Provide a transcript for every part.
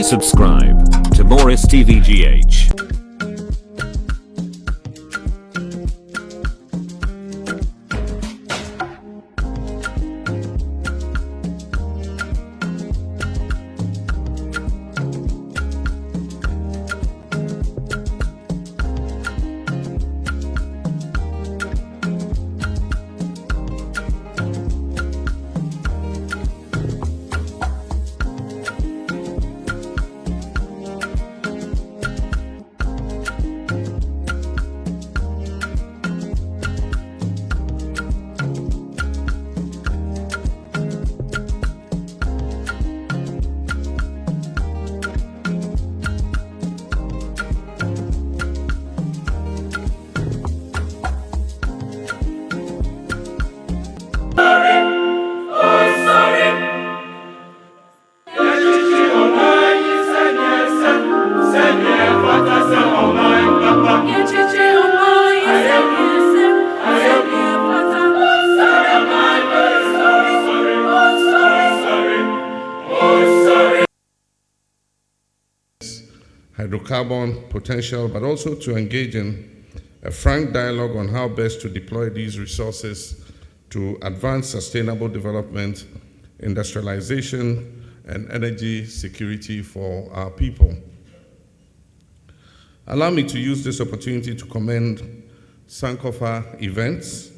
Please subscribe to more STVGH. Hydrocarbon potential, but also to engage in a frank dialogue on how best to deploy these resources to advance sustainable development, industrialization, and energy security for our people. Allow me to use this opportunity to commend Sankofa Events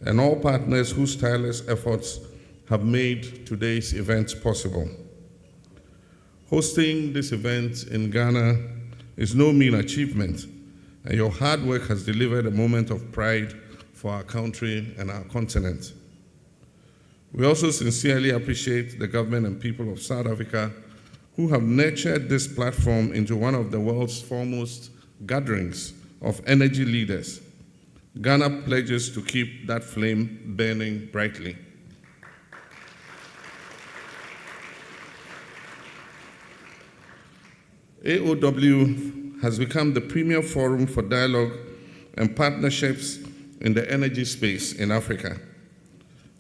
and all partners whose tireless efforts have made today's event possible. Hosting this event in Ghana is no mean achievement, and your hard work has delivered a moment of pride for our country and our continent. We also sincerely appreciate the government and people of South Africa who have nurtured this platform into one of the world's foremost gatherings of energy leaders. Ghana pledges to keep that flame burning brightly. AOW has become the premier forum for dialogue and partnerships in the energy space in Africa.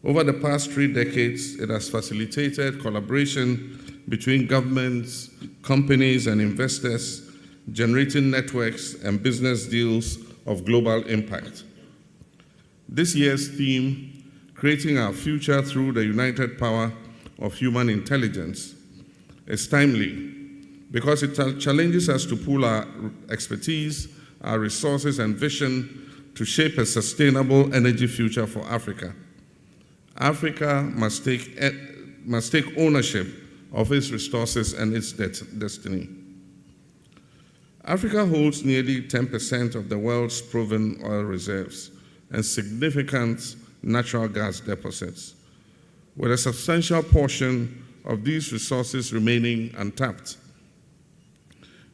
Over the past 3 decades, it has facilitated collaboration between governments, companies, and investors, generating networks and business deals of global impact. This year's theme, Creating Our Future Through the United Power of Human Intelligence, is timely because it challenges us to pool our expertise, our resources, and vision to shape a sustainable energy future for Africa. Africa must take ownership of its resources and its destiny. Africa holds nearly 10% of the world's proven oil reserves and significant natural gas deposits, with a substantial portion of these resources remaining untapped.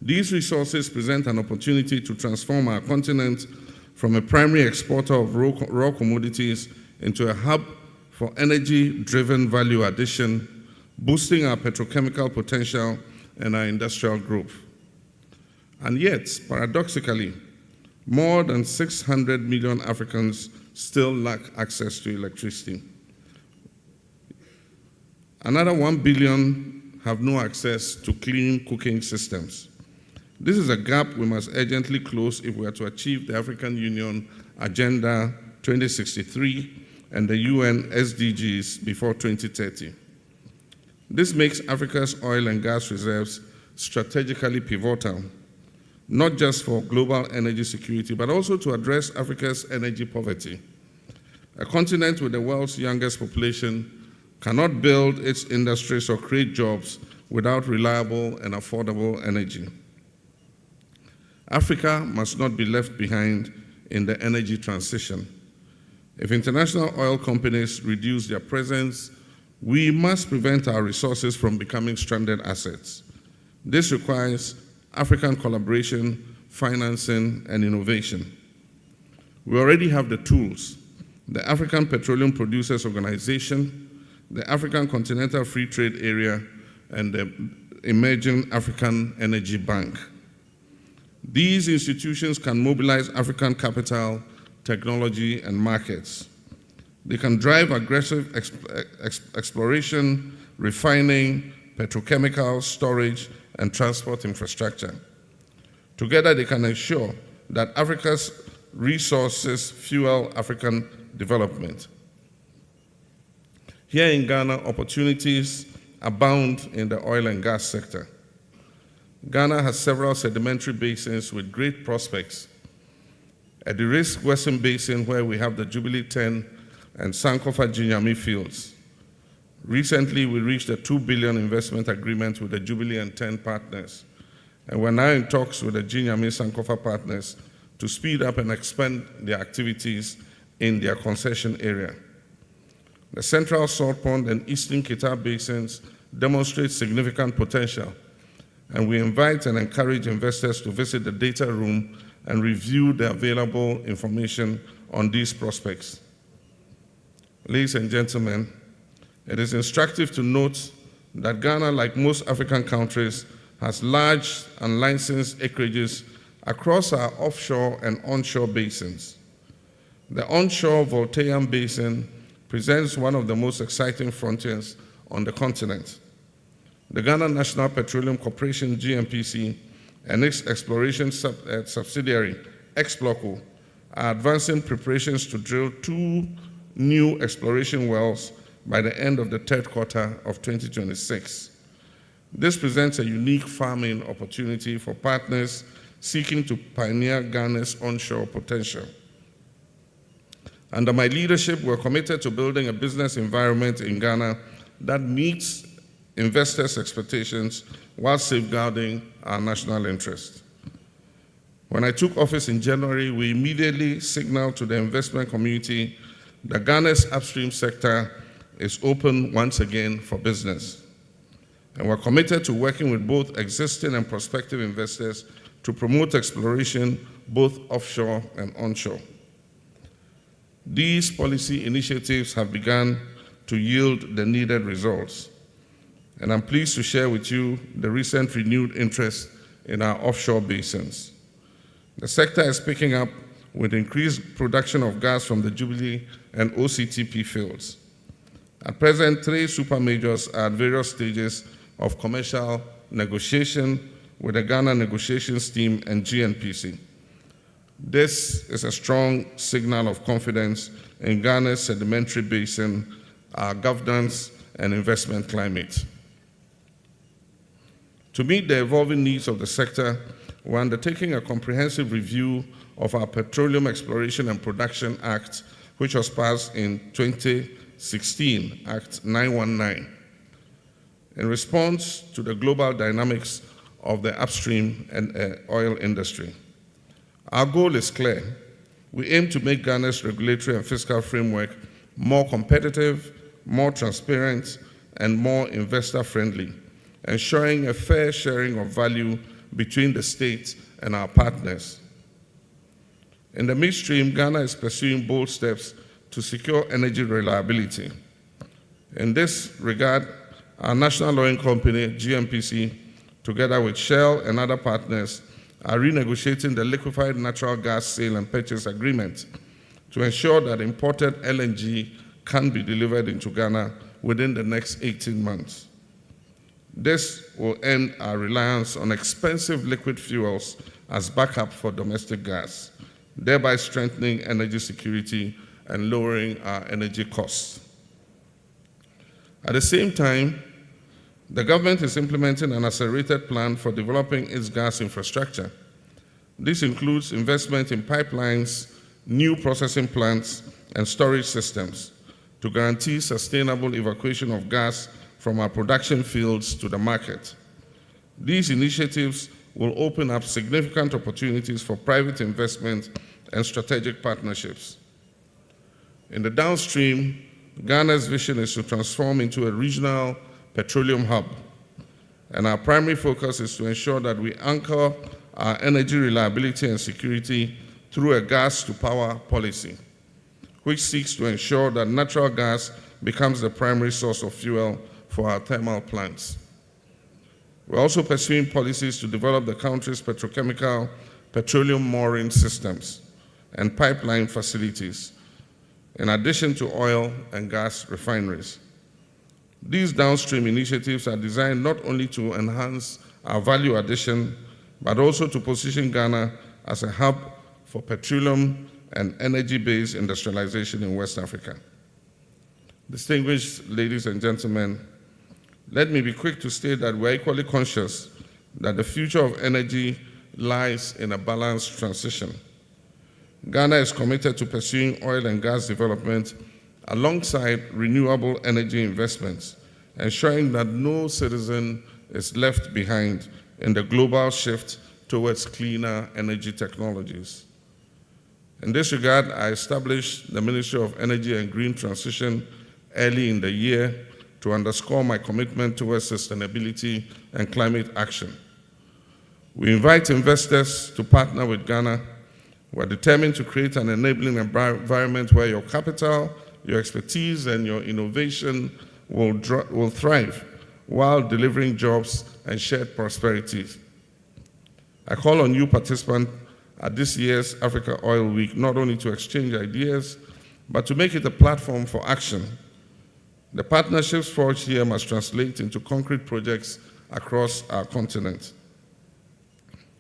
These resources present an opportunity to transform our continent from a primary exporter of raw commodities into a hub for energy-driven value addition, boosting our petrochemical potential and our industrial growth. And yet, paradoxically, more than 600 million Africans still lack access to electricity. Another 1 billion have no access to clean cooking systems. This is a gap we must urgently close if we are to achieve the African Union Agenda 2063 and the UN SDGs before 2030. This makes Africa's oil and gas reserves strategically pivotal, not just for global energy security, but also to address Africa's energy poverty. A continent with the world's youngest population cannot build its industries or create jobs without reliable and affordable energy. Africa must not be left behind in the energy transition. If international oil companies reduce their presence, we must prevent our resources from becoming stranded assets. This requires African collaboration, financing, and innovation. We already have the tools: the African Petroleum Producers Organization, the African Continental Free Trade Area, and the Emerging African Energy Bank. These institutions can mobilize African capital, technology, and markets. They can drive aggressive exploration, refining, petrochemical, storage, and transport infrastructure. Together, they can ensure that Africa's resources fuel African development. Here in Ghana, opportunities abound in the oil and gas sector. Ghana has several sedimentary basins with great prospects. At the Risk Western Basin, where we have the Jubilee 10 and Sankofa Ginyami fields. Recently, we reached a 2 billion investment agreement with the Jubilee and 10 partners, and we're now in talks with the Ginyami Sankofa partners to speed up and expand their activities in their concession area. The Central Salt Pond and Eastern Kita basins demonstrate significant potential, and we invite and encourage investors to visit the data room and review the available information on these prospects. Ladies and gentlemen, it is instructive to note that Ghana, like most African countries, has large unlicensed acreages across our offshore and onshore basins. The onshore Voltairean Basin presents one of the most exciting frontiers on the continent. The Ghana National Petroleum Corporation, GNPC, and its exploration subsidiary, Exploco, are advancing preparations to drill 2 new exploration wells by the end of the third quarter of 2026. This presents a unique farming opportunity for partners seeking to pioneer Ghana's onshore potential. Under my leadership, we're committed to building a business environment in Ghana that meets investors' expectations while safeguarding our national interest. When I took office in January, we immediately signaled to the investment community that Ghana's upstream sector is open once again for business. And we're committed to working with both existing and prospective investors to promote exploration both offshore and onshore. These policy initiatives have begun to yield the needed results. And I'm pleased to share with you the recent renewed interest in our offshore basins. The sector is picking up with increased production of gas from the Jubilee and OCTP fields. At present, 3 super majors are at various stages of commercial negotiation with the Ghana negotiations team and GNPC. This is a strong signal of confidence in Ghana's sedimentary basin, our governance and investment climate. To meet the evolving needs of the sector, we're undertaking a comprehensive review of our Petroleum Exploration and Production Act, which was passed in 2016, Act 919, in response to the global dynamics of the upstream and oil industry. Our goal is clear. We aim to make Ghana's regulatory and fiscal framework more competitive, more transparent, and more investor-friendly, ensuring a fair sharing of value between the state and our partners. In the midstream, Ghana is pursuing bold steps to secure energy reliability. In this regard, our national oil company, GNPC, together with Shell and other partners, are renegotiating the liquefied natural gas sale and purchase agreement to ensure that imported LNG can be delivered into Ghana within the next 18 months. This will end our reliance on expensive liquid fuels as backup for domestic gas, thereby strengthening energy security and lowering our energy costs. At the same time, the government is implementing an accelerated plan for developing its gas infrastructure. This includes investment in pipelines, new processing plants, and storage systems to guarantee sustainable evacuation of gas from our production fields to the market. These initiatives will open up significant opportunities for private investment and strategic partnerships. In the downstream, Ghana's vision is to transform into a regional petroleum hub, and our primary focus is to ensure that we anchor our energy reliability and security through a gas-to-power policy, which seeks to ensure that natural gas becomes the primary source of fuel for our thermal plants. We're also pursuing policies to develop the country's petrochemical, petroleum mooring systems, and pipeline facilities, in addition to oil and gas refineries. These downstream initiatives are designed not only to enhance our value addition, but also to position Ghana as a hub for petroleum and energy-based industrialization in West Africa. Distinguished ladies and gentlemen, let me be quick to state that we're equally conscious that the future of energy lies in a balanced transition. Ghana is committed to pursuing oil and gas development alongside renewable energy investments, ensuring that no citizen is left behind in the global shift towards cleaner energy technologies. In this regard, I established the Ministry of Energy and Green Transition early in the year to underscore my commitment towards sustainability and climate action. We invite investors to partner with Ghana. We're determined to create an enabling environment where your capital, your expertise, and your innovation will thrive while delivering jobs and shared prosperity. I call on you participants at this year's Africa Oil Week not only to exchange ideas, but to make it a platform for action. The partnerships forged here must translate into concrete projects across our continent.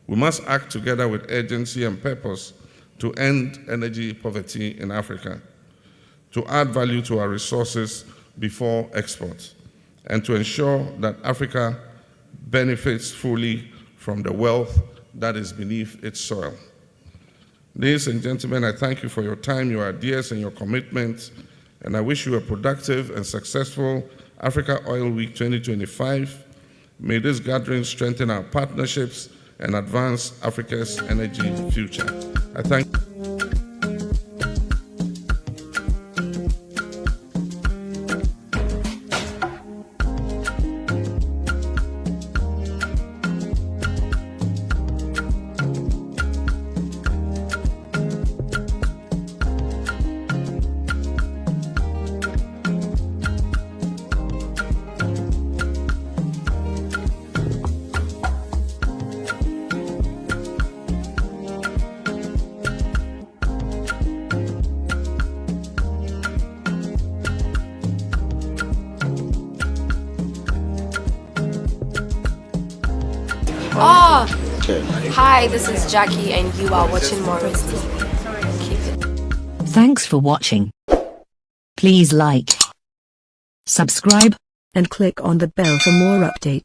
We must act together with urgency and purpose to end energy poverty in Africa, to add value to our resources before export, and to ensure that Africa benefits fully from the wealth that is beneath its soil. Ladies and gentlemen, I thank you for your time, your ideas, and your commitment, and I wish you a productive and successful Africa Oil Week 2025. May this gathering strengthen our partnerships and advance Africa's energy future. I thank you. Oh, hi, this is Jackie and you are watching Morris TV. Thanks for watching. Please like, subscribe, and click on the bell for more updates.